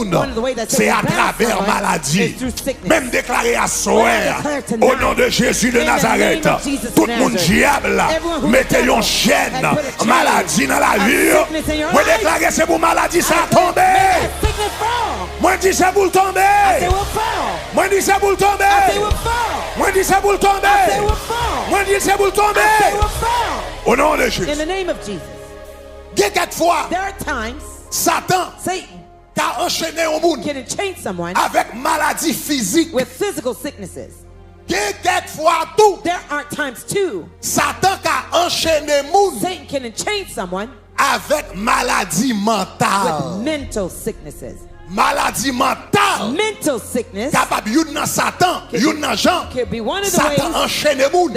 monde, c'est à travers maladie. Même déclaré à soir, au nom de Jésus de Nazareth, tout le monde diable, mettez une chaîne, maladie dans la vie. Moi déclaré c'est pour maladie, ça a tombé. Moi dis c'est pour tomber. Moi dis c'est pour tomber. Moi dis c'est pour tomber. Moi dis c'est pour tomber. Au nom de Jésus. Quelquefois, Satan a enchaîné un monde avec maladie physique. Quelquefois tout, Satan a enchaîné un monde avec maladie mentale. Maladie mentale. Mental sickness. Capable yon Satan, yon Jean. Satan enchaîne moun.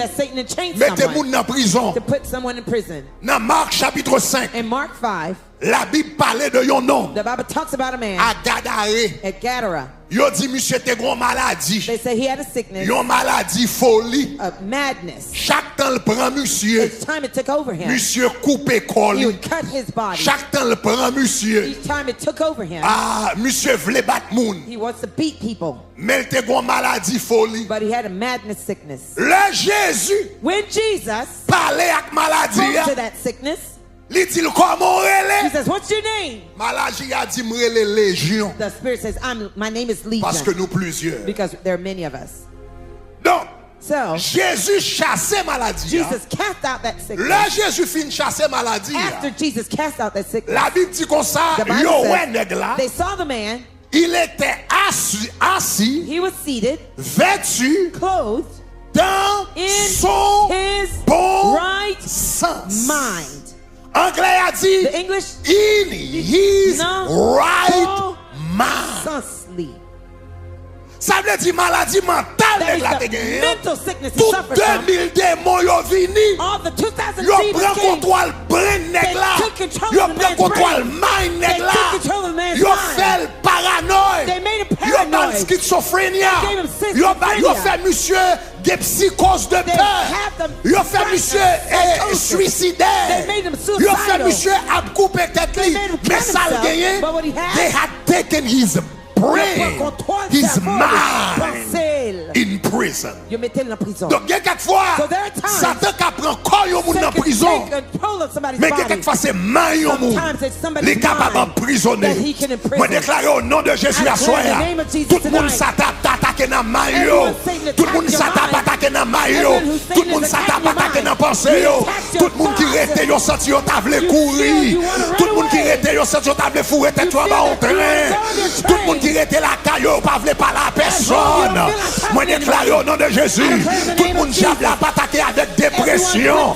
Mettez moun dans prison. To put someone in prison. Dans Marc chapitre 5. In Mark 5. La Bible parlait de yon nom. The Bible talks about a man. À Gadara. At Gadara. Yo dit monsieur te gros maladie. They say he had a sickness. Yon maladie folie. A madness. Chaque temps le prend monsieur. Each time it took over him. Monsieur coupe col. He would cut his body. Chaque temps le prend monsieur. Each time it took over him. Ah, monsieur vle battre moun. He wants to beat people. Mais il te gros maladie folie. But he had a madness sickness. Le Jésus. When Jesus parlait avec maladie. Spoke to that sickness. He says, what's your name? Maladie a dit légion. The Spirit says, my name is Legion. Parce que nous plusieurs. Because there are many of us. Donc, so, Jésus chassait maladie. Jesus cast out that sickness. Là, Jésus fin chasser maladie. After Jesus cast out that sickness. La Bible dit comme ça, they saw the man. Il était assis. He was seated. Vêtu. Clothed. Dans son bon sens. Mind. Anglais a dit, the English, in his right mind. Ça veut dire maladie mentale de mental sickness. Tout 2000 démons yo vini. Yo prend contrôle brain nèg la. Yo prend contrôle mind nèg la. Yo fait paranoïa. Yo dans schizophrénie. Yo fait monsieur des psychoses de peur. Yo fait monsieur suicidaire. Yo fait monsieur a coupé tête li. Mais ça le gagné. They had taken his brain, his mind in prison. Donc, quelquefois, Satan prend corps au monde en prison. Mais quelquefois, c'est main au monde. Il est capable d'emprisonner. Moi, déclare au nom de Jésus à soi. Tout le monde s'attaque d'attaquer dans main. Tout le monde s'attaque d'attaquer dans main. Tout le monde s'attaque d'attaquer dans pensée. Tout le monde qui reste, yo senti yo table courir. Tout le monde qui reste, yo senti yo table fourrer tête toi va en train. Tout le monde qui était la caillou, pas voulait pas la personne. Moi déclare au nom de Jésus. Tout le monde j'aime la attaquer avec dépression.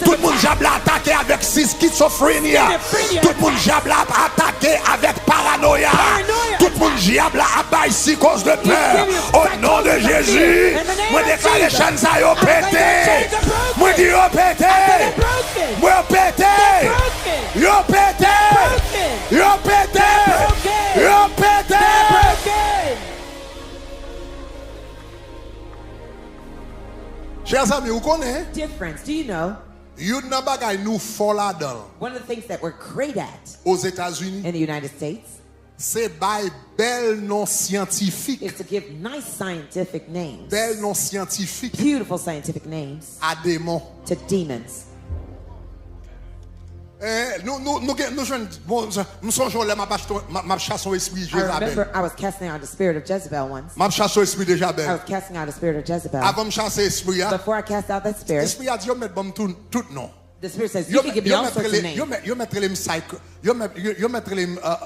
Tout le monde j'aime la attaquer avec schizophrénie. Tout le monde j'aime la attaquer avec paranoïa. Tout le monde j'aime la abaisse psychose de peur. Au nom de Jésus. Moi déclare les chaînes ça yo pété. Moi dis yo pété. Moi pété. Yo pété. Yo pété. Yo pété. Chers amis, vous connaissez? Dear friends, do you know? One of the things that we're great at aux États-Unis, in the United States, c'est bail bel nom scientifique. Is to give nice scientific names. Bel nom scientifique. Beautiful scientific names. À démons. To demons. I remember I was casting out the spirit of Jezebel once. I was casting out the spirit of Jezebel. Before I cast out that spirit, the spirit says, you can give me all sorts of names.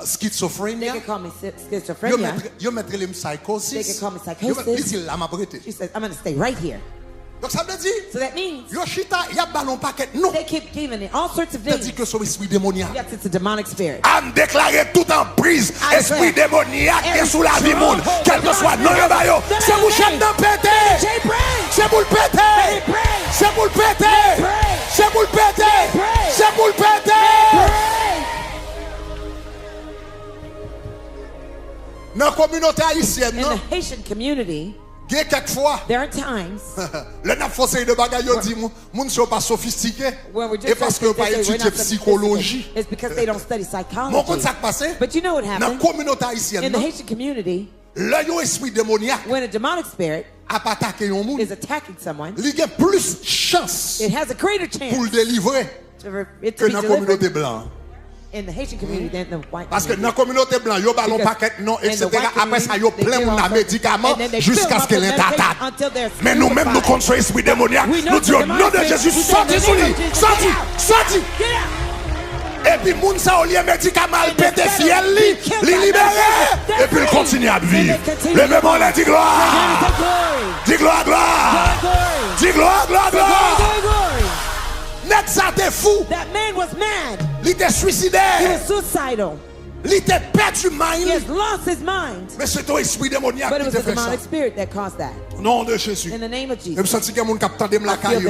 Schizophrenia. They can call me schizophrenia. They can call me psychosis. She says, I'm going to stay right here. So that means they keep giving it all sorts of names. Yes, it's a demonic spirit. I'm déclaré tout en prise esprit démoniaque est sous la vie monde. Quel que soit non yo ba yo. C'est pour chef d'en péter. C'est pour le péter. C'est pour le péter. C'est pour le péter. C'est pour le péter. Dans la communauté haïtienne, in the Haitian community, There are times le n'a fossé de bagaille dit moun sont pas sophistiqué et parce que pas étudier psychologie. It's because they don't study psychology. Mon ça passé But you know what dans happened communauté haïtienne. in the Haitian community Le esprit démoniaque when a demonic spirit a attaqué un monde. is attacking someone. Il y a plus chance It has a greater chance pour le délivrer que dans la communauté blanche. In the Haitian community than the white Parce que dans la communauté blanche, il y a ballon paquet non, etc. Après ça, il y a plein de médicaments jusqu'à ce qu'elle attaque. Mais nous-mêmes, nous contre l'esprit démoniaque. Nous disons, nom de Jésus, sortez sur lui. Sortez, sortez. Et puis, moun sa au lieu médicament, il pète fiel, il libéré. Et puis, il continue à vivre. Le même on dit gloire. Dis gloire, gloire. Dis gloire, gloire, gloire. Net ça t'es fou. That man was mad. Il était suicidaire. He was suicidal. Il était perdu mind. He has lost his mind. Mais c'est ton esprit démoniaque But it qui was te a fait ça. demonic spirit that caused that. Nom de Jésus. In the name of Je me Jesus. sens que mon capitaine de la caillou.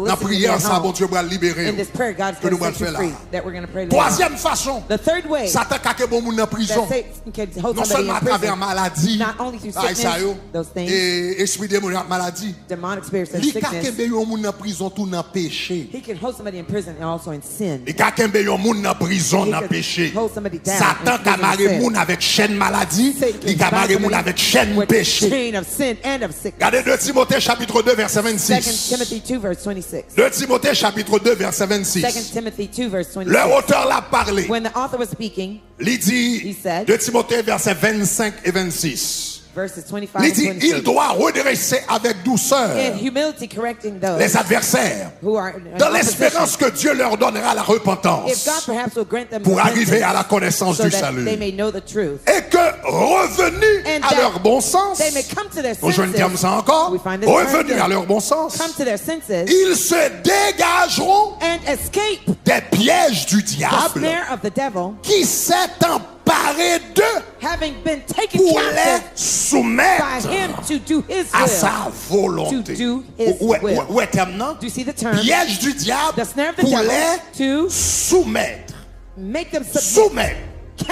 La prière, ça, bon Dieu va libérer. In this prayer, God's Que nous going allons to set faire you là. free. That we're going to pray later. Troisième façon. The third way Satan a bon monde en prison. that Satan can hold Non somebody seulement à in travers prison, maladie, not only through sickness, those things, et esprit démoniaque maladie. demonic spirits and Il sickness, y a un monde en prison tout dans péché. he can hold somebody in prison and also in sin. Il y a un monde en prison He dans can péché. hold somebody down Satan in a marré sin. monde avec chaîne maladie, Satan il can a marré bind monde somebody avec chaîne with péché. chain of sin and of sickness. Regardez 2 Timothée chapitre 2 verset 2 26. Timothy 2 verse 26. 2 Timothée chapitre 2 verset 2 26. Timothy 2 verse 26. Le auteur l'a parlé. When the author was speaking, Il dit He said, 2 Timothée verset 25 et 26. verses 25 Il and dit 26. il doit redresser avec douceur In humility correcting those les adversaires who are in dans opposition. l'espérance que Dieu leur donnera la If God repentance perhaps will grant them pour repentance arriver à la connaissance so du that salut. they may know the truth. Et que revenus And à that leur bon sens, They may come to their je ne terme senses. ça encore, We find this revenus term à leur bon sens, Come to their senses ils se dégageront and escape des pièges du the diable snare of the devil, qui s'est emparé d'eux having been taken pour les captive by soumettre him to do his à will. sa volonté. To do his will. Où est terme, non? Do you see the term? Piège du diable The snare of the pour devil les to soumettre. make them submit. Soumettre.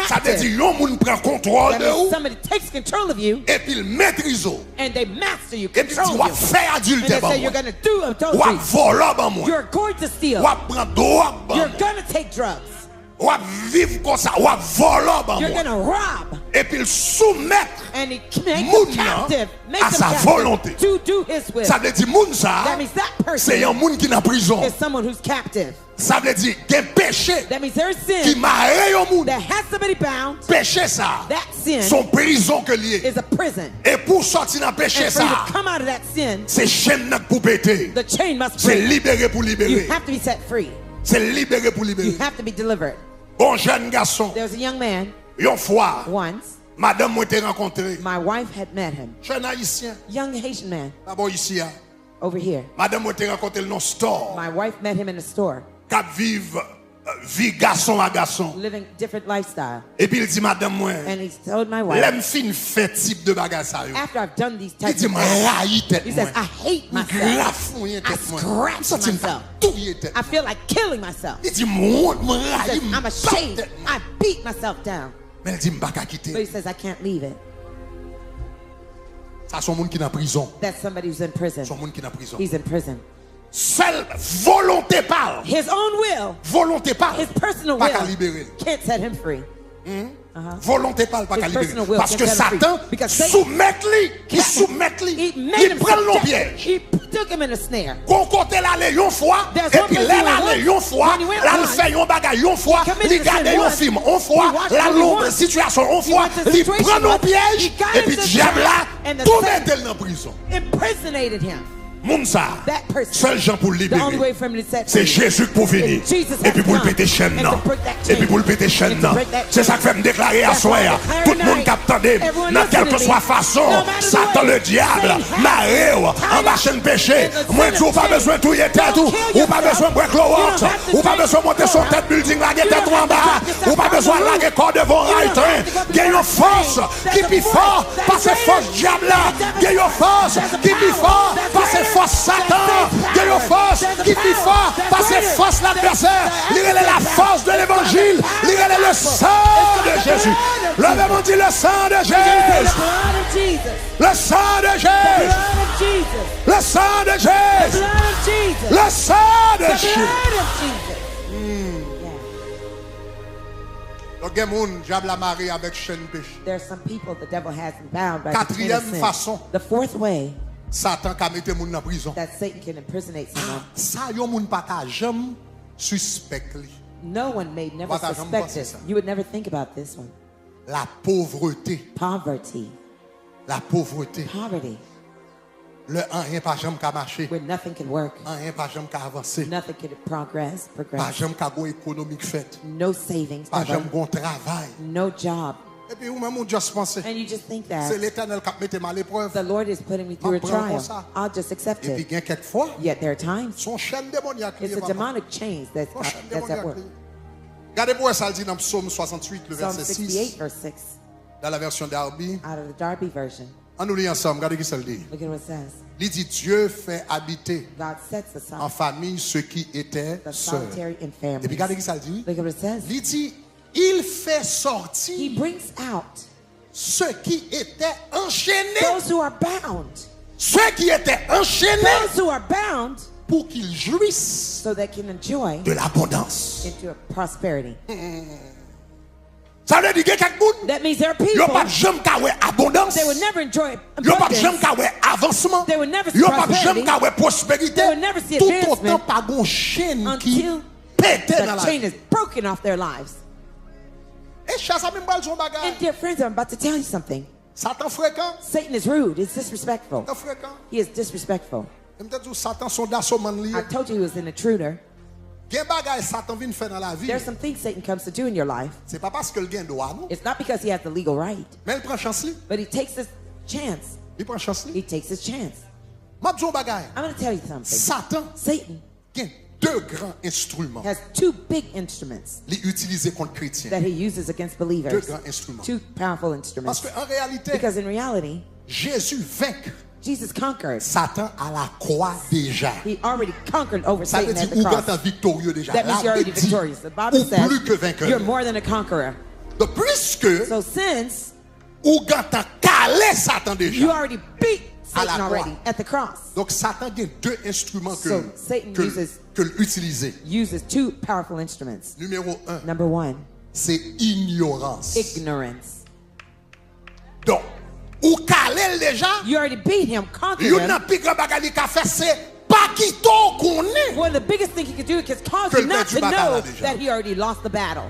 Ça veut dire yon moun prend contrôle That de means vous somebody takes control of you et puis il maîtrise vous. and they master you, Et puis control tu vas you. faire And adultère they ban say you're moi. going to do Ou à adultery. voler ban moi. You're going to steal. Ou à prendre drogue ban You're moi. going to take drugs. Ou à vivre comme ça. Ou à voler ban You're moi. going to rob. Et puis il soumettre And he makes Moun them captive. Make à them sa captive volonté. to do his will. Ça veut dire moun ça. That means that C'est person un moun qui est en prison. is someone who's captive. Ça veut dire qu'il y a un péché That means there's qui sin marre un moun. that has somebody bound. Péché ça. That sin Son prison que lié. is a prison. Et pour sortir dans péché And for you ça, to come out of that sin, c'est chaîne pour péter. the chain must C'est break. libéré pour You libérer. have to be set free. C'est libéré pour libérer. You have to be delivered. Bon jeune garçon, There was a young man une fois, once. madame m'a été rencontré. My wife had met him. Jeune haïtien, Young Haitian man d'abord ici, hein. over here. Madame m'a été rencontré dans le store. My wife met him in a store, Cap vive vie garçon à garçon. living different lifestyle. Et puis il dit madame moi, And he told my wife, l'aime fin fait type de bagage ça yo. after I've done these Il types dit of moi things, raille tête he moi. says, I hate myself. Grafouille I tête moi. scratch Senti myself. touiller tête. I feel like killing myself. Il dit moi He raille says, I'm ashamed. tête moi. I beat myself down. Mais elle dit m'pas But quitter. he says, I can't leave it. Ça son monde qui dans prison. That's somebody who's in prison. Son monde qui dans prison. He's in prison. Seule volonté parle. His own will, Volonté parle. his personal Pas qu'à will, libérer. can't set him free. Volonté parle pas His qu'à libérer. personal will Parce que can't set him Satan free. Because Satan- soumet-lui, il soumet-lui, He made il him prend le subject. piège. He took him in a snare. Qu'on côté l'aller une fois, There's et one puis place là he went l'aller once. une fois, When he went là il once, fait un bagage une fois, he committed il the garde sin un once. film une fois, He watched la only longue once. situation une He fois, went to the il situation prend nos once. pièges, He got et puis into the diable là, trap, and the tout Satan- met dans la prison. Impersonated him. Mounsa, That person. seul gens pour le The only way libérer. for him to set C'est free. Jésus pour venir. Jesus Et has puis pour le come. péter chaîne And non. to break that Et puis chain. pour le péter chaîne And to non. break that C'est ça que fait me déclarer à That's why I soir. declare Tout le monde tonight, capte everyone dans quelle que listening soit to me, façon, no matter the Satan way, le diable, Satan maré has en bas chaîne péché. in the Moi sin tu of pas sin. besoin de tout y tête Don't ou kill ou pas yourself. besoin de break le You watch, don't have to ou pas drink besoin de monter son alcohol. tête building la You tête don't en have to bas, drop yourself ou pas from besoin the de roof. la corps devant You right don't have to go Gagne une behind force the qui train. plus fort There's a parce que force force diable là. that is Gagne une greater. force There's a qui plus power fort that's parce que greater. force Satan, il y a une force qui fait fort, parce que force l'adversaire, il est la force de l'évangile, il est le sang de Jésus. Le même dit le sang de Jésus. Le sang de Jésus. Le sang de Jésus. Le sang de Jésus. There are some people the devil has bound by Quatrième façon. The fourth way Satan ka mette moun nan prison. that Satan can impersonate someone. Ça yon moun pa ka jam suspect li. No one may never suspect it. You would never think about this one. La pauvreté. Poverty. La pauvreté. Poverty. Le rien pa jam ka marcher. Where nothing can work. Rien pa jam ka avancer. Nothing can progress. Pa jam ka gon économique fait. No savings. Pa jam gon travail. No job. Et puis ou même ou just penser. And you just think that c'est l'Éternel qui mette mal l'épreuve. the Lord is putting me through a trial. I'll just accept Et puis it. gain quelquefois. Yet there are times Son chaîne démoniaque. it's a demonic chain that's at work. Regardez pour ça dit dans Psaume 68 le Psalm verset 68 6 verse 6 dans la version Darby. out of the Darby version. On nous lit ensemble, regardez qui ça dit. Look at what it says. Il dit Dieu fait habiter God sets en aside famille ceux qui étaient the seuls. solitary in Et puis families. regardez qui ça dit. Look at what it says. Il dit il fait He sortir brings out ceux qui étaient enchaînés. those who are bound. Ceux qui étaient enchaînés Those who are bound pour qu'ils jouissent so they can enjoy de l'abondance. into a prosperity. Ça veut dire que quelqu'un That means there are yo people pas jamais ka wè abondance. they would never enjoy Yo pas jamais abundance. ka wè avancement. They would never see Yo pas prosperity. jamais ka wè prospérité. They would never see Tout advancement autant pas gon chaîne qui until pète dans the la chain vie. is broken off their lives. Et chasse même pas son And bagage. dear friends, I'm about to tell you something. Satan fréquent. Satan is rude. He's disrespectful. Satan fréquent. He is disrespectful. Et peut-être Satan son d'assaut man lié. I told you he was an intruder. Gen bagay Satan vient faire dans la vie. There are some things Satan comes to do in your life. C'est pas parce que le gain droit non. It's not because he has the legal right, Mais il prend chance li. but he takes his chance. Il prend chance li. He takes his chance. M'a dit un bagay. I'm going to tell you something. Satan Satan gen deux grands instruments. has two big instruments Les utiliser contre chrétiens. that he uses against Deux believers. grands instruments. Two powerful Parce instruments. qu'en réalité, Because in reality, Jésus vainc Jesus conquered. Satan à la croix déjà. He already conquered over Ça veut Satan dire at the ou cross. quand victorieux déjà. That means you're already Bible dit, victorious. The Bible ou plus que says vainqueur. you're more than a conqueror. De plus que So since ou quand calé Satan you déjà. already beat À la Satan croix. already at the cross, Donc Satan a deux instruments So Satan que l'utiliser. uses two powerful instruments. Numéro 1, Number one, c'est ignorance. ignorance. Donc, ou calé déjà, You already beat him, conquered you him. n'a plus grand bagage qu'a fait c'est pas qui t'en connaît. One of the biggest things he could do is cause Que you le not perdu to bataille know là déjà. that he already lost the battle.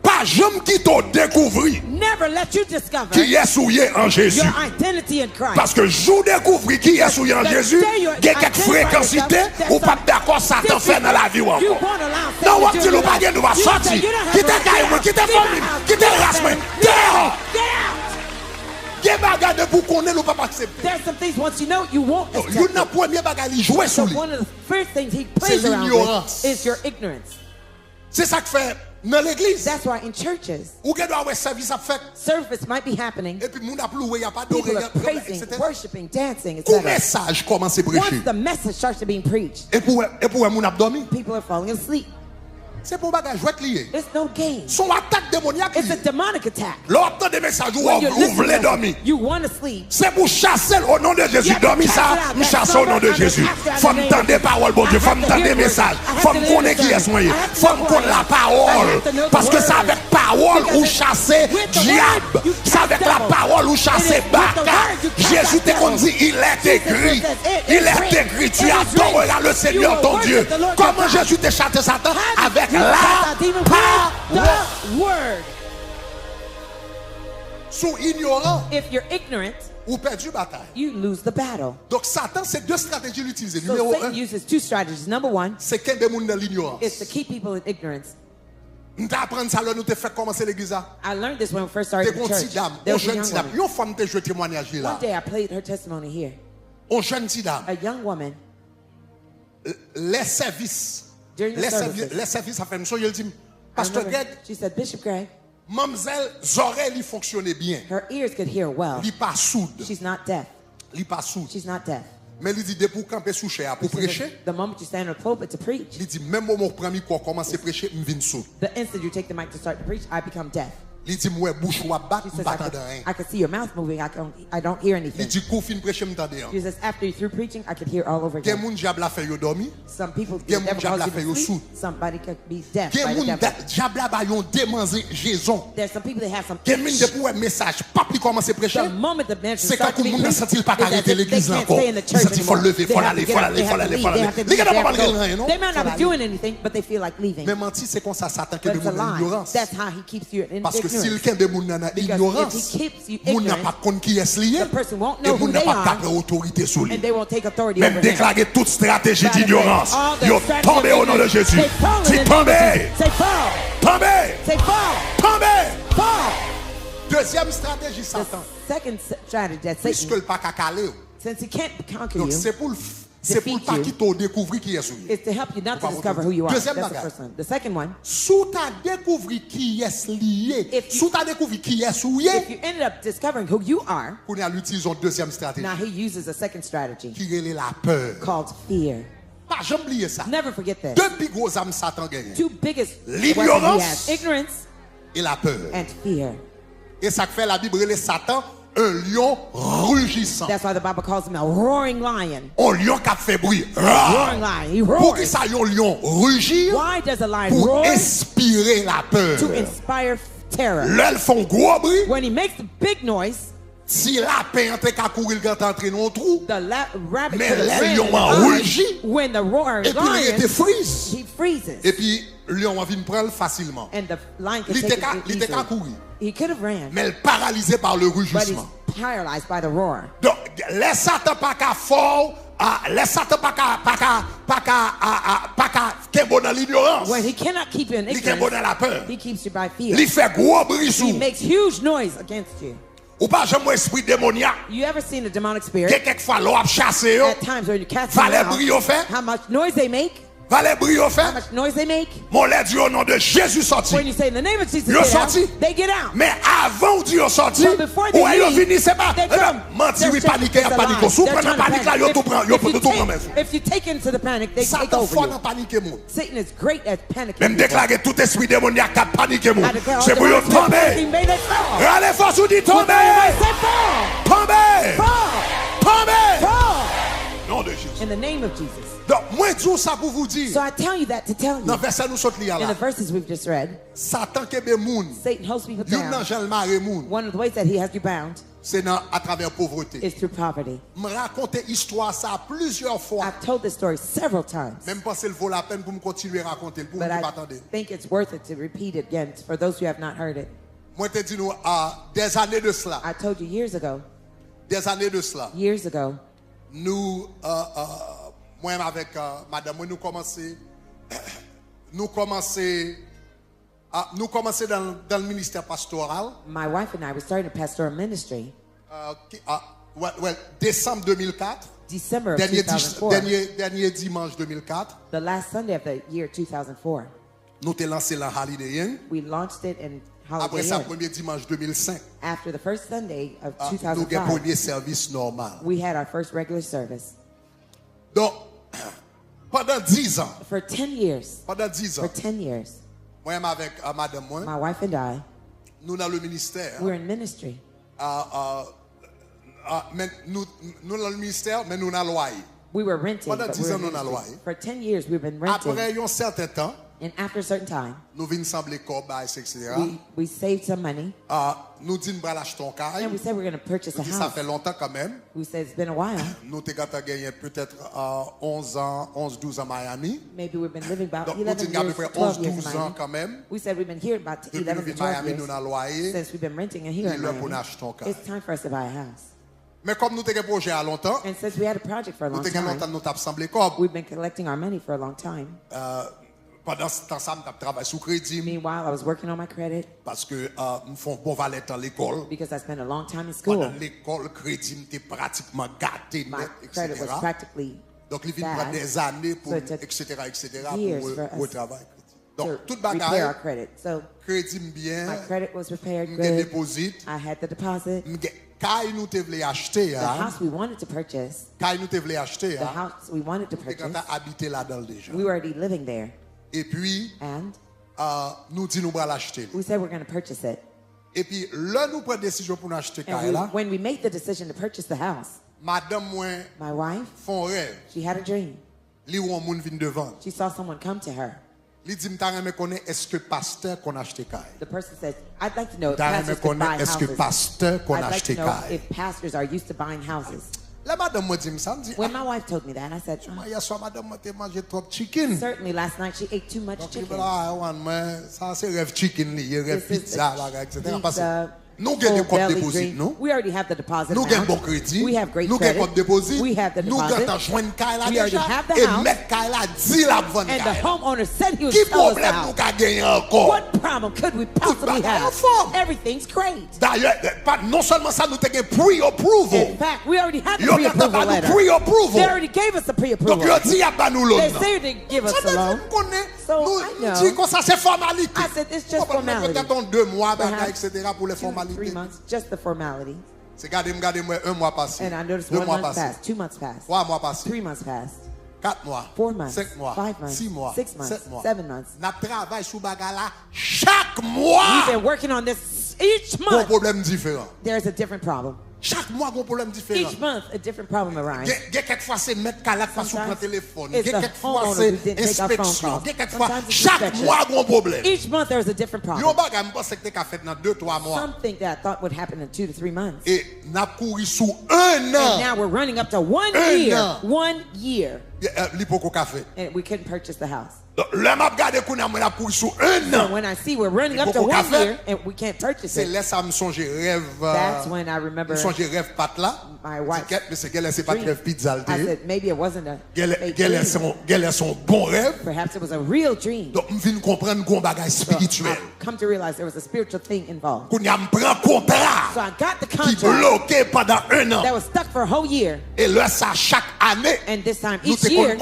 Pas jamais qui t'en découvrir Never let you discover qui est souillé en Jésus. your identity in Christ. Parce que je découvre qui est souillé en Jésus, il y a quelques fréquencités ou pas d'accord Satan fait dans la vie ou You encore. won't allow Non, Satan on to dit do nous your pas life. nous va You sortir. say you don't have Quitte a right caille, to quitte get famille, out. quitte race, Get dehors. out. Get out. Des bagages de pour qu'on nous pas accepter. There's some things once you know you won't accept. Une des premières bagages il jouait So sur lui. one of the first things he plays C'est around l'ignorance. with is your ignorance. C'est ça que fait dans l'église. That's why in churches, Ou que doit avoir service à faire service might be happening. et puis moun a loué, y a pas People d'oreille, are praising, etc. worshiping, dancing, Ou etc. message commence à prêcher. Once the message starts to being preached, Et pour moun a dormi. people are falling asleep. C'est pour bagage jouet lié. It's no game. Son attaque démoniaque It's a lié. demonic attack. L'autre des messages où When you vous listen voulez to dormir. you want to sleep. C'est pour chasser au nom de Jésus. You have to Dormi cast ça, it out. nous That's chassons au nom de over. Jésus. I have to Faut have me the tendre des name. paroles, bon Dieu. I Faut have me to tendre des hear the messages. word. I have Faut to me hear connaître the qui est word. soigné. I have to Faut know me the connaître la word. I parole. have to know the Parce que c'est word. avec parole ou Because chasser with the word, diable. you C'est avec cast la devils. parole ou It is chasser with the baka. word you cast Jésus out t'a qu'on devils. dit, il est écrit. Jesus says, Il it is est written. écrit. Tu It is adoreras written. le Seigneur You ton will Dieu. worship the Lord your Comment God. Jésus t'a chassé Satan? Avec You la cast out demons with parole. the word. Sous ignorant If you're ignorant, ou perdu bataille. you lose the battle. Donc Satan, c'est deux stratégies l'utiliser. So Numéro Satan 1, uses two strategies. Number one c'est qu'il y a des gens dans l'ignorance. is to keep people in ignorance. Nous t'apprendre ça là, nous te fait commencer l'église. I learned this when we first T'es started une the church. petite dame, There une was a jeune young petite dame. woman. Une femme te joué témoignage là. One day I played her testimony here. Une jeune petite dame. A young woman, Les services. During the services. Les services, ça fait une chose. Il dit, I Pasteur remember, Greg, she said, Bishop Greg, mademoiselle, oreilles lui fonctionnaient bien. her ears could hear well. Il pas soude. She's not deaf. Il pas soude. She's not deaf. Mais il dit, pour camper sous chair, pour prêcher. The moment you stand on the pulpit to preach. Il dit, même au moment où je prends commencer à prêcher, je viens sous. The instant you take the mic to start to preach, I become deaf. Il dit, moi, bouche ou bat, je m'attends rien. I can see your mouth moving, I don't hear anything. Il dit, quand fin prêcher, je m'attends rien. He says, after you through preaching, I could hear all over again. Some people, somebody could be deaf by the devil. There's some people that have some itch. The moment the message starts to be preached, they can't stay in the church anymore. They might not be doing anything, but they feel like leaving. But it's a lie. That's how he keeps you in ignorance. Because if he keeps you ignorant, the person won't know who they are, and they won't take authority over him. Déclarer toute stratégie d'ignorance. Yo tombé au nom de Jésus. Dis tombé. Tombé. Deuxième stratégie Satan. Second strategy that Satan. Puisque le pas calé. Since he can't conquer you. C'est pour pas qu'il te découvrir qui est souillé. It's to help you not to discover who you are. Deuxième That's the first one. The second one. Sous ta découvrir qui est lié. Sous ta découvrir qui est souillé. If you ended up discovering who you are. Qu'on a l'utilisation deuxième stratégie. Now he uses a second strategy. Qui est la peur. Called fear. Pas jamais oublier ça. Never forget this. Deux plus gros âmes Satan gagne. Two biggest l'ignorance, ignorance et la peur. And fear. Et ça fait la Bible les Satan un lion rugissant. That's why the Bible calls him a roaring lion. Un lion qui fait bruit. Roaring lion. He roars. Pour qui ça un lion rugir? Why does a lion pour roar? Inspirer la peur. To inspire terror. L'elles font gros bruit. When he makes the big noise. Si la paix entre qu'à courir le gars entre dans un trou. The rabbit mais les lions rugit. When the roaring lion. Et puis il freeze. He freezes. Et puis le lion vient prendre facilement. And the lion can take it il était qu'à courir. He could have ran. Mais elle paralysé par le rugissement. But he's paralyzed by the roar. Donc les Satan pas qu'à fort. Les Satan pas qu'à bon dans l'ignorance. When he cannot keep you in ignorance. Il est bon dans la peur. He keeps you by fear. Il fait gros bruit sous. He makes huge noise against you. Ou pas jamais esprit démoniaque. You ever seen a demonic spirit? Quelquefois l'on a chassé yo. At times when you cast them out, how much noise they make? How much noise they make? Mon lait dit au nom de Jésus sorti. When you say in the name of Jesus, they get out. Mais avant de dire sorti, ou ils vini c'est pas. Mentir oui paniquer, paniquer. Sous prendre panique là, yo tout prend même. If you take into the panic, they take over you. Satan is great at panicking. Même déclarer tout esprit démoniaque qui paniquer mon. C'est pour yo tomber. Allez force ou dit tomber. Tomber. Tomber. Nom de Jésus. In the name of Jesus. Donc, moi, dis ça pour vous dire. So I tell you that to tell you. Dans verset nous saute là. In the verses we've just read. Satan kebe moun. Satan holds people down. One of the ways that he has you bound. C'est à travers pauvreté. Is through poverty. Me raconter histoire ça plusieurs fois. I've told this story several times. Même pas s'il vaut la peine pour me continuer à raconter pour vous attendre. I think it's worth it to repeat it again for those who have not heard it. Moi te dis nous des années de cela. I told you years ago. Des années de cela. Years ago. Nous moi avec madame nous commencer dans le ministère pastoral. My wife and I were starting a pastoral ministry. Décembre 2004. December of 2004. Dernier dimanche 2004. The last Sunday of the year 2004. Nous t'ai lancé la Holiday Inn. We launched it in Holiday Après ça, premier dimanche 2005. After the first Sunday of nous 2005. Premier service normal. We had our first regular service. Donc pendant 10 ans. For 10 years. Pendant 10 ans. For 10 years. Moi avec madame moi. My wife and I. Nous dans le ministère. We're in ministry. Nous dans le ministère, mais nous dans loyer. We were renting. Pendant 10 ans nous dans loyer. For 10 years we've been renting. Après un certain temps. And after a certain time, nous venons sembler corbeille, etc. We saved some money. Nous disons nous allons acheter un carré. And we said we're going to purchase a house. Ça fait longtemps quand même. We said it's been a while. Nous avons gagné peut-être 11 ans, 11-12 ans à Miami. Maybe we've been living about 11 years, 12 years in Miami. Quand même. We said we've been here about 11 to 12 years since we've been renting here in Miami. It's time for us to buy a house. Mais comme nous avons un projet à longtemps, and since we had a project for a long time, we've been collecting our money for a long time. Pendant ce temps-là, je travaille sous crédit. Meanwhile, I was working on my credit. Parce que nous faisons bon valet dans l'école. Because I spent a long time in school. Pendant l'école, crédit était pratiquement gâté, my credit was practically donc il vient prendre des années pour etc. pour travailler. to repair our credit. So my credit was repaired good. I had the deposit. The house we wanted to purchase. The house we wanted to purchase. We were already living there. And we said we're going to purchase it. And when we made the decision to purchase the house, my wife, she had a dream. She saw someone come to her. The person said, I'd like to know if pastors could buy houses. I'd like to know if pastors are used to buying houses. When my wife told me that, I said, certainly last night she ate too much chicken. We already have the deposit amount. We have great credit. We have the deposit. We already have the house. And the homeowner said he would sell us the house. What problem could we possibly have? Everything's great. In fact, we already had the pre-approval letter. They already gave us the pre-approval. They say they didn't give us a loan. So I know. I said it's just formality. Perhaps 3 months, just the formality. And I noticed 1 month passed, 2 months passed, 3 months passed, 4 months, 5 months, 6 months, 7 months. We've been working on this each month. There's a different problem. Each month, a different problem arises. Sometimes it's the homeowner who didn't take our phone calls. Sometimes it's inspection. Each month there's a different problem. Something that I thought would happen in 2 to 3 months. And now we're running up to 1 year. 1 year. And we couldn't purchase the house. So when I see we're running up to 1 year and we can't purchase it, that's when I remember my wife's dream. I said maybe it wasn't a fake dream. Perhaps it was a real dream. So I come to realize there was a spiritual thing involved. So I got the contract that was stuck for a whole year. And this time each year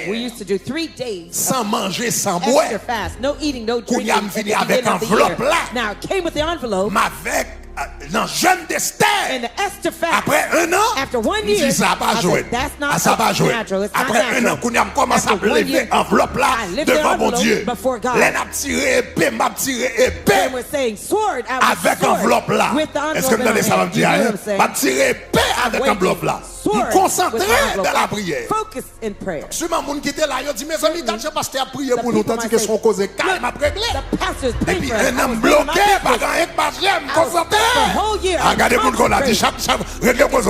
we used to do 3 days sans manger, sans boire. Fast, no eating, no drinking. Now it came with the envelope. Dans jeûne d'Esther. Après 1 an, after 1 year, ça va pas jouer. Ça va jouer. Après 1 an, qu'on a commencé à lever enveloppe là devant mon Dieu. Les n'a tiré épée, m'a tiré épée avec enveloppe là. Est-ce que vous entendez ça, m'a dit? M'a tiré épée avec enveloppe là. Concentré dans la prière. Sûrement, moun qui était là, il dit mes amis, quand je pasteur a prié pour nous, tandis que son cause calme a réglé. Et puis un homme bloqué, pas grand et pas j'aime, concentré. Regardez pour qu'on a dit chaque réglez cause,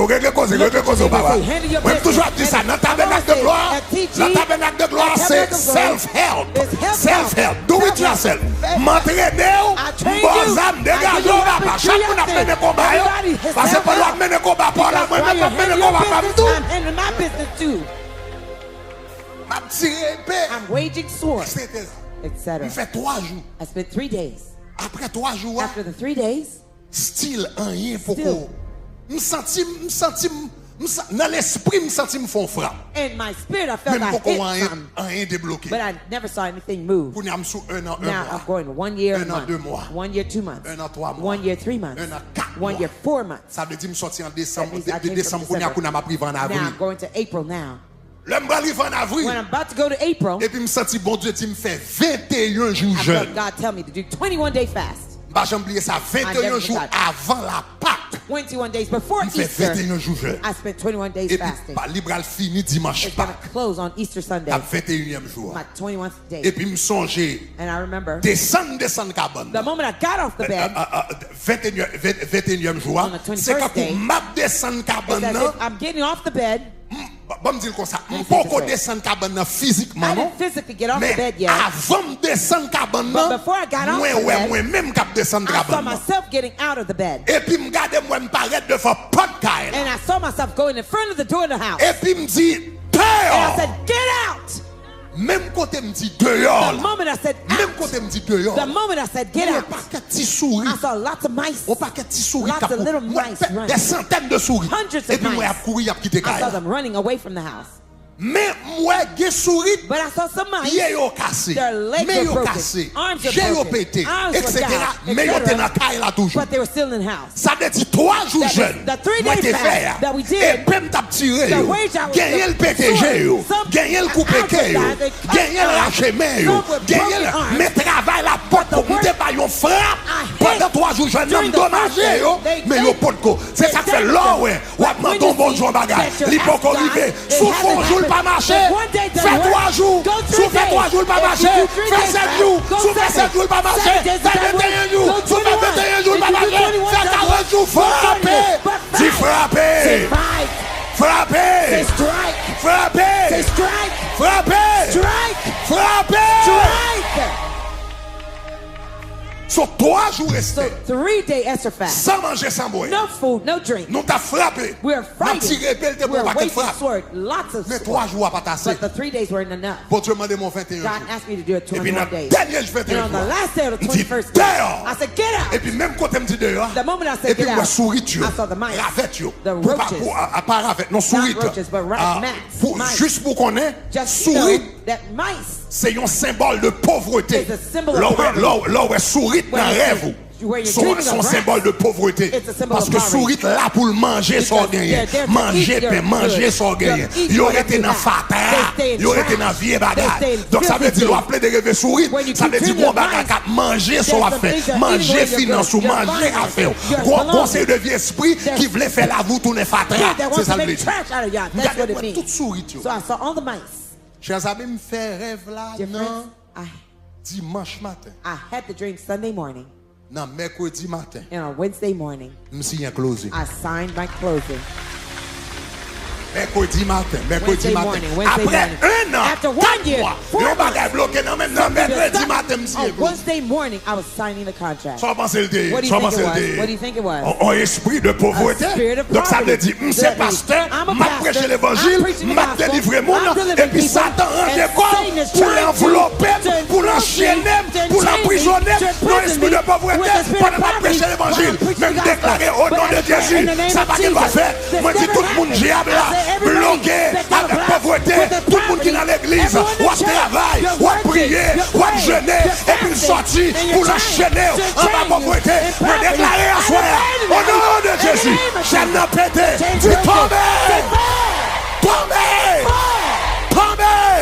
papa. Moi toujours dit ça, dans tabernacle de gloire, la tabernacle de gloire c'est self-help. Self-help, do it yourself. M'entraîner, bon âme, dégagez, papa. Chaque monde a fait des combats, parce que pour l'amener des combats, pour l'amener des combats. I'm handling my business too. I'm waging sword, etc. I spent 3 days. After the 3 days, still rien pour qu'on me senti dans l'esprit me senti me font frappe. In my spirit I felt I hit something. But I never saw anything move. Now I'm going 1 year, 1 year, 2 months, 1 year, 3 months, 1 year, 4 months. Ça veut dire me sorti en décembre, de décembre qu'on a pris en avril. Now I'm going to April now. When I'm about to go to April, et puis me senti bon Dieu me fait 21 jours jeûne. God tell me to do 21-day fast. Bah j'ai oublié ça 21 jours avant la Pâque. 21 days before Easter. I spent 21 days fasting. Libral fini dimanche Pâques. It's going to close on Easter Sunday. À 21e jour. My 21st day. Et puis me songer. And I remember. Descendre cabane. The moment I got off the bed. 21e jour. C'est quand m'a descendre cabane. I'm getting off the bed. Bon me dire comme ça, on peut pas descendre cabane physiquement non. Mais avant de descendre cabane, moi même cap descendre cabane. I saw myself getting out of the bed. Et puis me garder moi me paraître devant porte caille. And I saw myself going in front of the door of the house. Et puis me dit dehors. And I said get out. Même côté me dit dehors. The moment I said out. Même côté me dit dehors. The moment I said get out. I saw lots of mice. Lots of little mice running. Des centaines de souris. Hundreds of mice. Et puis moi a courir a quitter caille. I saw them running away from the house. Mais moi, j'ai souri. But I saw some mice. Pieds yo cassé. Their legs Mais were yo broken. cassé. Arms were J'ai yo broken. pété. Arms Etc. were down, Mais yo etc. t'es dans caille là toujours. But they were still in the house. Ça veut dire 3 jours That is jeunes. the 3 Moi days t'es fast fait. that we did. Et puis m't'a tiré The yo. wage I was Gagné le the PTG sword. yo. Some Gagné le coupé outside yo. they cut Gagné le arms. raché main yo. Some with Gagné broken le arms. mais travail la porte But the pour work m'te pas yon frappe. I Pendant hit 3 jours jeunes during m'm the first dommagé day, yo. they Mais yo pot ko. C'est ça que fait là ouais. Ou ap when ton you bon see jour bagage. that your Li pas ass died, arrivé. it Sous hasn't fond jour happened. pas marché. If one day doesn't Fais 3 work, jours. go 3 Sous fait 3 days. jours pas If you marché. do 3 Fais days 7 fast, jours. go Sous fait 7 jours pas marché. 7 days Fais doesn't 21 work, jours. go Sous fait 21 jours If pas you do marché. 21 Fais 40 jours. go 40. Frappez. But Dis fight. frappez. Say fight. Frappez. Say strike. Frappez. Say strike. Frappez. Strike. Frappez. Strike. Sur 3 jours So restés. 3-day Esther fast. Sans manger, sans boire. No food, no drink. Nous t'as frappé. We're Nous fighting. tiré belle de We're pour pas qu'elle wasting frappe. sword. Lots of Mais sword. 3 jours à pas tasser. But the 3 days weren't enough. Bon Dieu m'a demandé 21 God jours. asked me to do it Et puis 21 dans days. le dernier jour And 21 on the jours. last day of the Il dit 21st day, dehors. I said, get Et out. puis même quand elle me dit dehors. The moment I Et said puis get moi out, souris tu. I saw the mice. Ravette yo. The Pour pas roaches. pas ravette, non souris. Not roaches, but mice. Juste pour qu'on ait Just souris. know that mice C'est un symbole de pauvreté. is a symbol of poverty. Là où est souris dans When you rêve. see- where you're Son dreaming of rats, symbole de pauvreté. it's a symbol Parce of que poverty. souris là pour le manger sans Because gagner. they're there to Manger eat your pain, manger good. sans gagner. They'll eat Ils auraient whatever été you dans have. fata. They stay in Ils auraient été trash. dans vieille They bagarre. stay in Donc ça veut filthy dire, things. on appelle des rêves souris. When you Ça veut dire, continue qu'on to bagarre rise, manger son there's some affaire. things that Manger even when you're finance ou good, manger your affaire. your Gros belongings. conseil de vieux esprit qui voulait faire la vous tourner fata. Yeah, that C'est wants ça to le make dire. trash out of y'all. That's what it Regardez-moi means. toute souris. So I saw all the mice. Chers amis, me fait rêve là, Dear non, friends, dimanche matin. I had the dream Sunday morning, Non, mercredi matin. and on Wednesday morning, Je me suis closé. I signed my closing. Mercredi matin, mercredi Wednesday matin. morning, Wednesday Après morning. 1 an, After 1 4 year, mois, 4 yon months. bagay bloqué nan men nan mercredi matin, On monsieur. Wednesday morning, I was signing the contract. Soit pensé le dé, What do you soit think pensé it le was? dé. What do you think it was? Un esprit de pauvreté. A spirit of Donc ça veut poverty. dire, c'est That means pasteur, I'm a m'a pastor, prêché I'm l'évangile, preaching the m'a gospel, délivré mon I'm nom, delivering et puis people, Satan rend and des corps Satan is pour trying l'envelopper, to pour l'enchaîner, to pour chain me, l'emprisonner, to dans l'esprit de imprison me pauvreté, with the spirit pendant of m'a prêché poverty, l'évangile, while I'm preaching même the gospel. déclaré au But nom I de declare Jésus, in the name ça of va qu'il va Jesus, faire. this Moi, dis never tout le monde happened. diable I là, say everybody bloqué that's got a avec black pauvreté, with the tout le monde qui est dans poverty, l'église, everyone in ou à the church, travail, you're ou à working, prier, you're ou à praying, jeûner, you're et puis fasting, sortir and you're pour trying l'enchaîner to en bas chain pauvreté. you in Moi poverty. déclarer à I soi, declare au nom de in the Jésus, name of chaîne n'a pété, Chains tu broken. tombes, Say, tombez, tombez,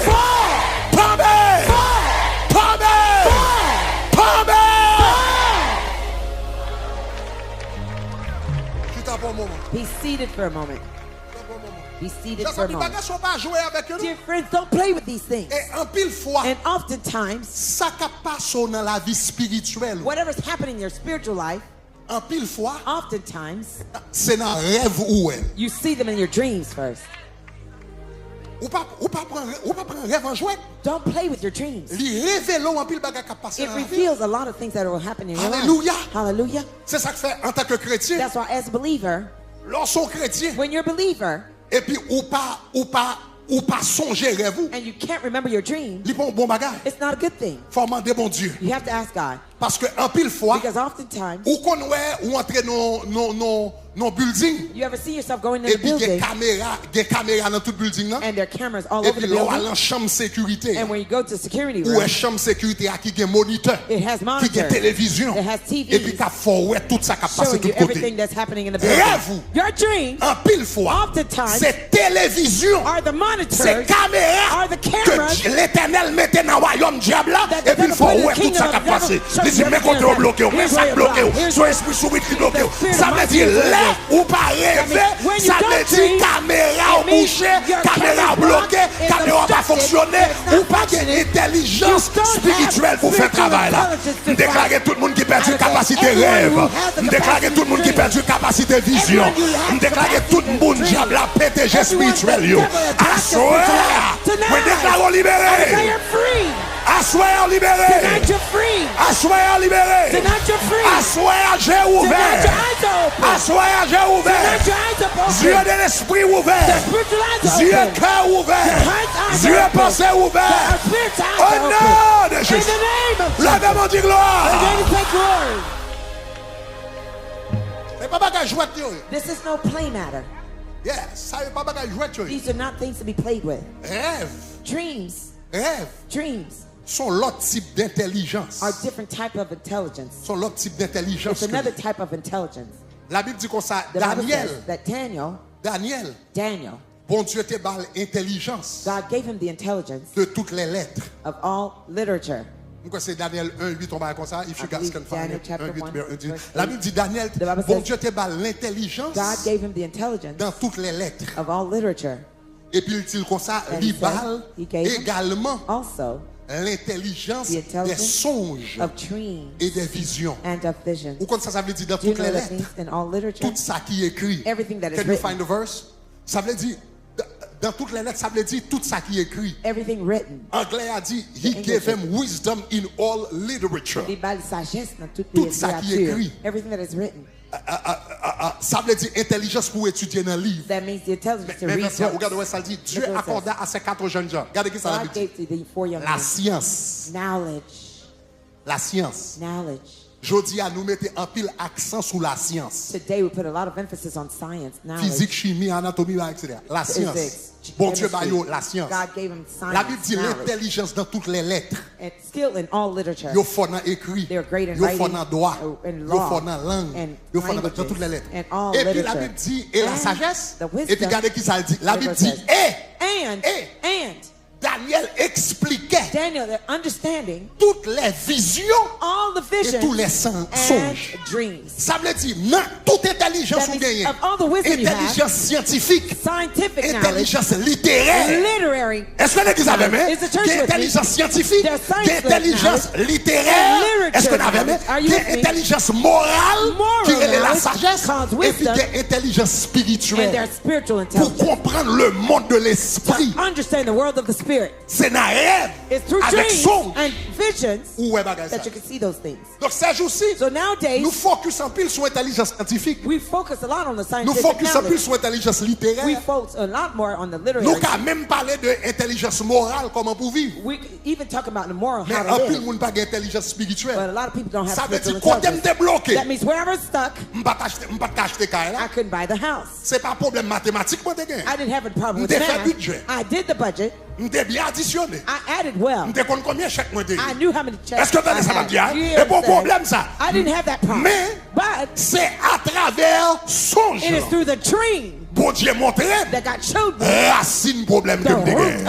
tombez, tombez, tombez. Juste un bon moment. Be seated for a moment. Be seated for a Les moment. bagages sont pas jouer avec eux. Dear friends, don't play with these things. Et en pile fois, And oftentimes, ça qui passe dans la vie spirituelle, whatever's happening in your spiritual life, en pile fois, oftentimes, c'est dans rêve ou elle. you see them in your dreams first. Ou pas prendre rêve en jouet. Don't play with your dreams. Li révèle en pile bagage qui passe It dans la vie. reveals a lot of things that will happen in your Hallelujah. life. Hallelujah. C'est ça que fait en tant que chrétien. That's why as a believer, Lorsqu'on chrétien, when you're a believer et puis ou pas songer rêve ou, and you can't remember your dream, li pas un bon bagage. it's not a good thing. Faut demander bon Dieu. You have to ask God. Parce que en pile fois, Because oftentimes, ou qu'on ou entrer dans building, you ever see yourself going in et the puis il y building a caméra dans tout building là. and there are cameras all Et over puis the là, on building. va dans chambre sécurité. And when you go to security Ou room, est chambre sécurité à qui a moniteur, it has qui a monitors. télévision, It has TVs. et puis qui a forward tout ça qui a passé showing de you tous côtés. everything that's happening in the building. Rêve. Your dreams En pile fois, Oftentimes, c'est télévision, are the monitors, c'est caméra are the cameras que l'Éternel mettait dans le royaume diable là, that et puis il the faut devil voir put in tout the ça qui a kingdom of passé. the devil. Les dit, mais quand on bloqué, mais Here's ça where bloqué, you're son esprit soumis qui bloqué. The spirit Ça of veut dire, monitors là, is ou pas rêver, when you ça don't veut dire dream, caméra it means bouchée, your caméra camera bloquée, is caméra pas obstructed, fonctionner, it's not ou pas de functioning. intelligence You don't spirituelle pour have faire travail là. spiritual intelligence to Déclarer tout le monde qui perd I une capacité say, rêve. everyone who has the Déclarer tout le monde qui capacity perd une capacité vision. Everyone you have the Déclarer tout le monde capacity to diable à PTG Everyone spirituel that's yo. never a black Assoir. tonight. Mais déclarons I say libéré. you're free. Assoir libéré. Tonight you're free. Assoir libéré. Tonight you're free. Assoir j'ai Tonight ouvert. your eyes are open. Assoir j'ai ouvert. Tonight your eyes are open. Yeux de l'esprit ouvert. The spiritual eyes are Yeux open. cœur ouvert. heart's eyes Yeux are open. pensée ouvert. Our spiritual eyes Au are nom open. de In Jésus. the name of Jesus. Levez-moi dit We're gloire. going to take glory. C'est pas bagage jouet yo. This is no play matter. Yes, these are not things to be played with. Rêve. Dreams. Rêve. Dreams. Sont l'autre type d'intelligence. Are different type of intelligence. Sont l'autre type d'intelligence. It's another type of intelligence. La Bible dit comme ça, Daniel. Bon Dieu te balle intelligence. God gave him the intelligence de toutes les lettres. Of all literature. C'est Daniel 1:8 on va comme ça. If you guys can find it. 1:8. La Bible dit Daniel, bon Dieu te balle l'intelligence. God gave him the intelligence. Dans toutes les lettres. Of all literature. Et puis il dit comme ça, il balle également. Also. L'intelligence des songes et des visions. Ou comme ça veut dire dans toutes les lettres, tout ça qui est écrit. Can you find the verse? Ça veut dire dans toutes les lettres, ça veut dire tout ça qui est écrit. Everything written. Anglais a dit, he gave him wisdom in all literature. Tout ça qui est écrit. Everything that is written. Ça veut dire intelligence pour étudier dans le livre. That means the intelligence to read books. Regardez où ça dit. Dieu accorda à ces 4 jeunes gens. Regardez qui ça veut dire. La science. Knowledge. La science. Knowledge. Jodi à nous mettre en pile accent sur la science. Today we put a lot of emphasis on science, knowledge. Physique, chimie, anatomie, etc. La science. Bon Dieu bayo la science. God gave him science. La Bible dit l'intelligence dans toutes les lettres. And still in all literature. Yo fort dans écrit. They're great in yo fort dans droit. And yo fort dans langue. Yo fort dans toutes les lettres. Et puis la Bible dit et la sagesse. Et puis regardez qui ça dit. La Bible dit and Daniel expliquait Daniel, understanding toutes les visions all the visions et tous les songes. Dreams. Ça veut dire toute intelligence ou gagnée, intelligence scientifique, intelligence littéraire. Est-ce que vous avez même intelligence scientifique, intelligence littéraire? Est-ce que vous avez même intelligence morale qui est la sagesse et puis intelligence spirituelle pour comprendre le monde de l'esprit. C'est dans rêve avec songe and visions that you can see those things. Donc ces jours-ci, nous focus en pile sur l'intelligence scientifique. We focus a lot on the scientific nous focus en pile sur l'intelligence littéraire. We focus a lot more on the literary. Nous quand même parler de intelligence morale comment pour vivre. We even talk about the moral mais how to live. live. Mais en pile monde pas d'intelligence spirituelle. But a lot of people don't have ça veut spiritual dire quand intelligence. bloqué. That means wherever it's stuck, I couldn't buy the house. C'est pas problème mathématique moi te gagne. I didn't have a problem with math. I did the budget. Bien additionné. I added well. Combien chèques moi I knew how many checks. Est-ce que ça va dire? Et bon problème ça. I didn't have that problem. Mais c'est à travers songe. It is through the dream. Bon Dieu montré. That God showed me. Racine problème que me gagne.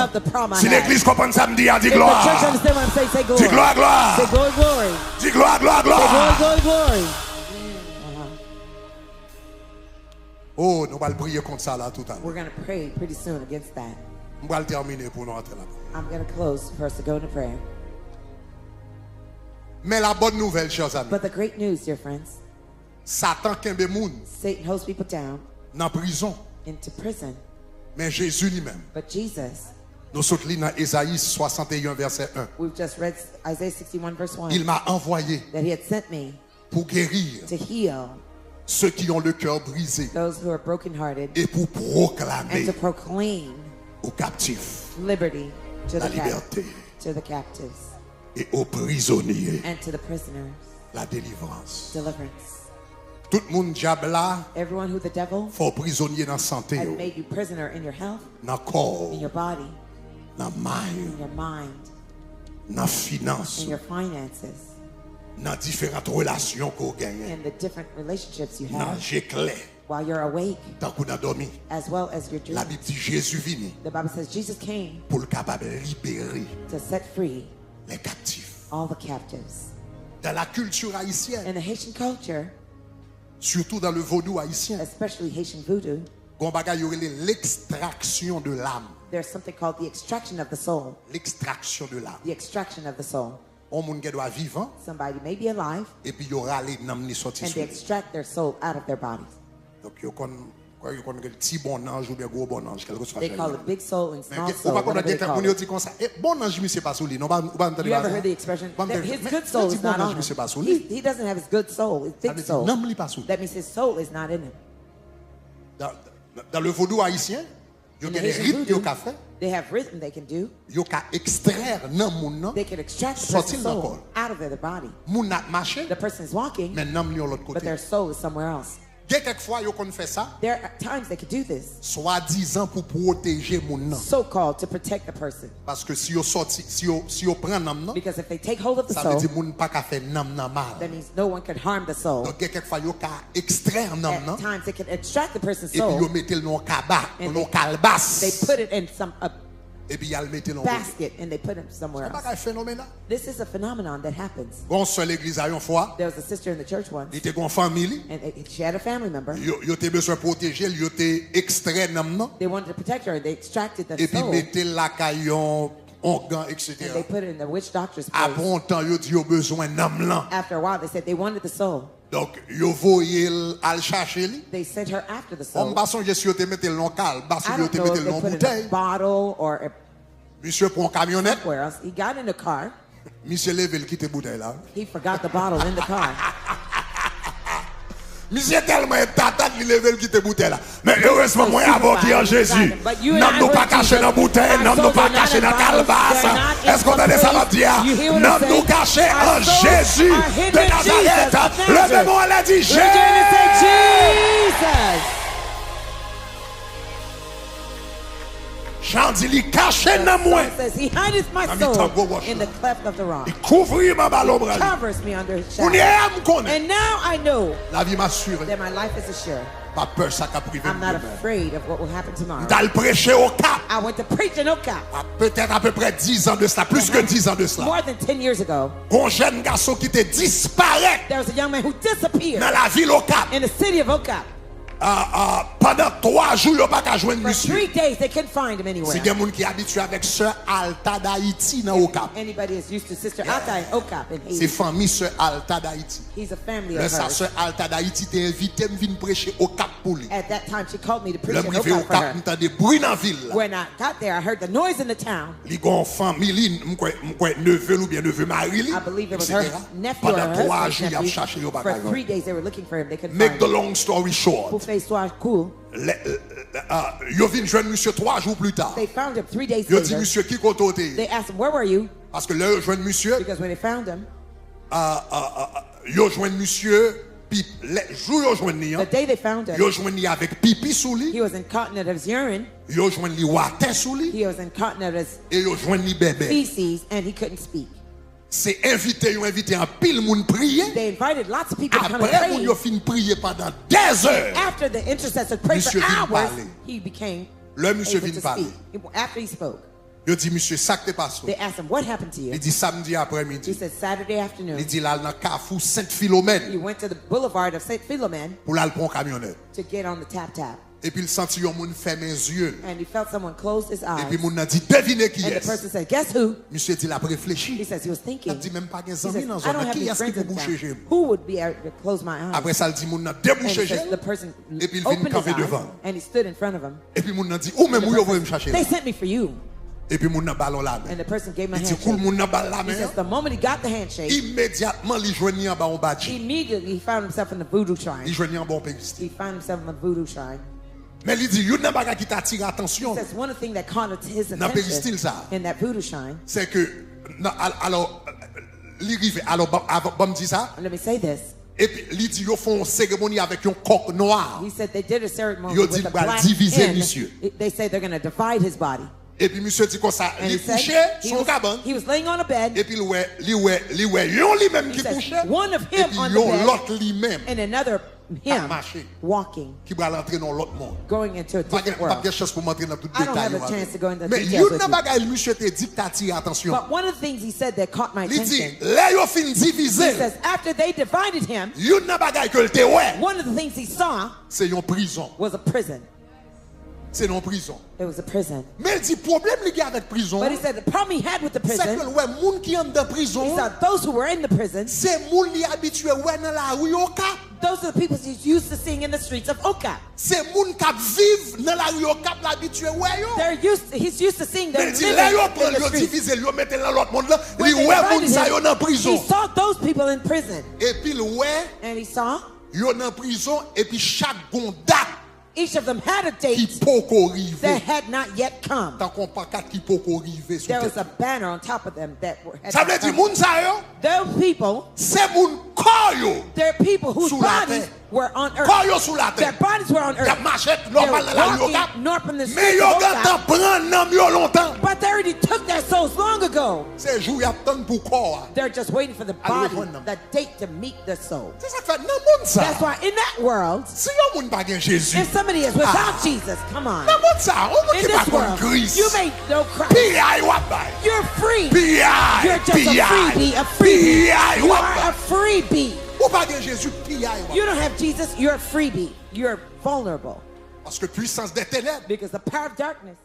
Si l'église comprend ça me dit dis gloire. The church understand what I'm saying, say glory. Dis gloire gloire. Say glory glory. Dis gloire gloire gloire. Say glory glory glory. Oh, nous allons prier contre ça là tout à l'heure. We're going to pray pretty soon against that. On va terminer pour nous entrer là. I'm going to close first to go into prayer. Mais la bonne nouvelle, chers amis. But the great news, dear friends. Satan kembe moun. Satan holds people down. Dans prison. Into prison. Mais Jésus lui-même. But Jesus. Nous sommes dans Ésaïe 61 verset 1. We've just read Isaiah 61 verse 1. Il m'a envoyé. That he had sent me. Pour guérir. To heal. Ceux qui ont le cœur brisé. Those who are brokenhearted. Et pour proclamer. And to proclaim. Aux captifs. Liberty to la liberté. To the captives. Et aux prisonniers. And to the prisoners. La délivrance. Deliverance. Tout le monde diable là. Everyone who the devil. Faut prisonnier dans santé. Has made you prisoner in your health. Dans corps. In your body. Dans mind. In your mind. Dans finance. In your finances. Dans différentes relations qu'on gagne. And the different relationships you have. Dans j'éclaire. While you're awake, as well as your dreams. La Bible dit Jésus vini. The Bible says Jesus came pour le capable libérer to set free les captifs. All the captives. Dans la culture haïtienne, in the Haitian culture, surtout dans le vaudou haïtien, especially Haitian voodoo, l'extraction de l'âme. There's something called the extraction of the soul. L'extraction de l'âme. The extraction of the soul. Somebody may be alive, et puis and they extract their soul out of their bodies. They call it big soul and small soul. You ever heard the expression that his good soul is not on him? He doesn't have his good soul, his big soul. That means his soul is not in him. Dans le vaudou haïtien, il y a des rites qu'ils ont fait. They have rhythm they can do. They can extract the person's soul out of their body. The person is walking, but their soul is somewhere else. Quelquefois, ils ont fait ça. There are times they could do this. Soi-disant pour protéger mon nom. So called to protect the person. Parce que si vous sorti, si vous prenez nom, because if they take hold of the ça soul, veut dire moun pas faire nom mal. That means no one can harm the soul. Donc quelquefois ils ont extraire nom. At times they can extract the person's et soul. puis ils mettent le nom cabas, non calbas. They put it in some et puis ils mettent le basket and they put it somewhere else. C'est pas phénoménal. This is a phenomenon that happens. Bon seul l'église a une fois. There was a sister in the church once. Il était une famille. And she had a family member. Ils étaient besoin protéger, ils étaient extrait nom. They wanted to protect her and they extracted the soul. Et puis mettaient la caillon organ, etc. And they put it in the witch doctor's place. Après un temps, ils ont besoin nom. After a while, they said they wanted the soul. Donc, ils voyaient al chercher. They sent her after the soul. On va songer si ils mettent le nom cal, parce qu'ils I don't know mettent if le they nom put it in bouteille. a bottle or a Monsieur prend camionnette. somewhere else. He got in the car. Monsieur lève le quitte bouteille là. He forgot the bottle in the car. Monsieur tellement tata qu'il lève le quitte bouteille là. Mais heureusement moi avant qui en Jésus. N'en nous pas caché dans bouteille, n'en nous pas caché dans calebasse. Est-ce qu'on a des ça va dire? N'en nous caché en Jésus de Nazareth. Levez-moi elle a dit Jésus. Jean dit, il cache dans moi. He hides my soul in the cleft of the rock. Il couvre ma ballon. Covers me under his shadow. And now I know la vie m'assure. That my life is assured. Pas peur ça qu'a privé. I'm not afraid of what will happen tomorrow. D'aller prêcher au Cap. I went to preach in Ocap. Peut-être à peu près 10 ans de cela, plus que 10 ans de cela. More than 10 years ago. Un jeune garçon qui était disparu. There was a young man who disappeared. Dans la ville au Cap. In the city of Ocap. Pendant 3 jours, il n'y a pas qu'à joindre monsieur. For 3 days, they couldn't find him anywhere. C'est des gens qui sont habitués avec Sœur Alta d'Haïti dans Ocap. Anybody is used to Sister Alta in Ocap in Haiti. C'est famille Sœur Alta d'Haïti. He's a family of hers. Sa Sœur Alta d'Haïti t'a invité à venir prêcher au Cap pour lui. At that time, she called me to preach in Ocap for her. M'entendais bruit dans la ville. When I got there, I heard the noise in the town. Li gon famille, m'kwe neveu ou bien neveu mari li. I believe it was her nephew or her husband's nephew. For 3 days, they were looking for him. They couldn't find him. Make the long story short. Pour faire histoire cool. Yo vin joindre monsieur 3 jours plus tard. They found him 3 days yo later. Dit monsieur qui côté. They asked him, where were you? Parce que là yo joindre monsieur. Because when they found him. Yo joindre monsieur the day they found him. Yo joindre avec pipi sous lui. He was incontinent of his urine. Yo joindre water sous lui. He was incontinent of his et yo joindre bébé. feces and he couldn't speak. C'est invité un pile moun prier. They invited lots of people to come and pray. pray. Yo fin prier pendant des heures. After the intercessor prayed for hours, he became able to speak. After he spoke. Yo dit monsieur ça que passe. They asked him what happened to you. Il dit samedi après-midi. He said Saturday afternoon. Il dit là dans Carrefour Sainte-Philomène. He went to the boulevard of Saint Philomène. Pour aller prendre camionnette. To get on the tap. Et puis il sentit un monde fermer les yeux. And he felt someone close his eyes. Et puis moun a dit devinez qui est. And the person said, guess who? Monsieur dit il a réfléchi. He says he was thinking. Il dit même pas des amis dans zone qui est-ce qui peut boucher j'ai. Who would be able to close my eyes? Après ça il dit moun a débouché j'ai. The person et puis il vient camper devant. And he stood in front of him. Et puis moun a dit ou même vous voulez me chercher. They sent me for you. Et puis moun a ballon la main. And the person gave my handshake. He says the moment he got the handshake. Immédiatement il joignit en bas en badji. Immediately he found himself in the voodoo shrine. Il joignit en bon péristyle. He found himself in the voodoo shrine. Mais il dit il y a un bagage qui t'attire attention. He says one thing that caught his attention in that voodoo shrine. C'est que alors bon dit ça. Let me say this. Et puis il dit ils font une cérémonie avec un coq noir. He said they did a ceremony with a black diviser monsieur. They say they're going to divide his body. Et puis monsieur dit comme ça, il couchait son cabane. He was laying on a bed. Et puis lui même qui couchait. One of him on the bed. L'autre lui-même. And another him walking. Qui va rentrer dans l'autre monde. Going into a different world. Pas de chance pour montrer dans tout détail. I don't have a chance to go into mais details. Mais il y a bagay monsieur te dit t'attire attention. But one of the things he said that caught my attention. Il dit là yo fin diviser. He says after they divided him. Il y a bagay que te ouais. One of the things he saw. C'est une prison. Was a prison. C'est une prison. It was a prison. Mais il dit problème lié avec prison. But he said the problem he had with the prison. C'est que ouais moun qui en dans prison. He said those who were in the prison. C'est moun li habitué ouais dans la rue au Cap. Those are the people he's used to seeing in the streets of Ocap. C'est moun qui vivent dans la rue au Cap l'habitué ouais yo. He's used to seeing them living in the streets. Diviser yo mettre dans l'autre monde là. Li ouais moun sa yo dans prison. He saw those people in prison. Et puis le ouais. And he saw. Yo dans prison et puis chaque gondat. Each of them had a date that had not yet come. There was a banner on top of them that had not come. Those people There are people whose bodies were on earth. Their bodies were on earth. They're walking north from the street. But they already took their souls long ago. They're just waiting for the body, the date to meet the soul. That's why in that world, if somebody is without Jesus, come on. In this world, you may know Christ. You're free. You're just a freebie. A freebie. You are a freebie. You don't have Jesus, you're a freebie. You're vulnerable. Because the power of darkness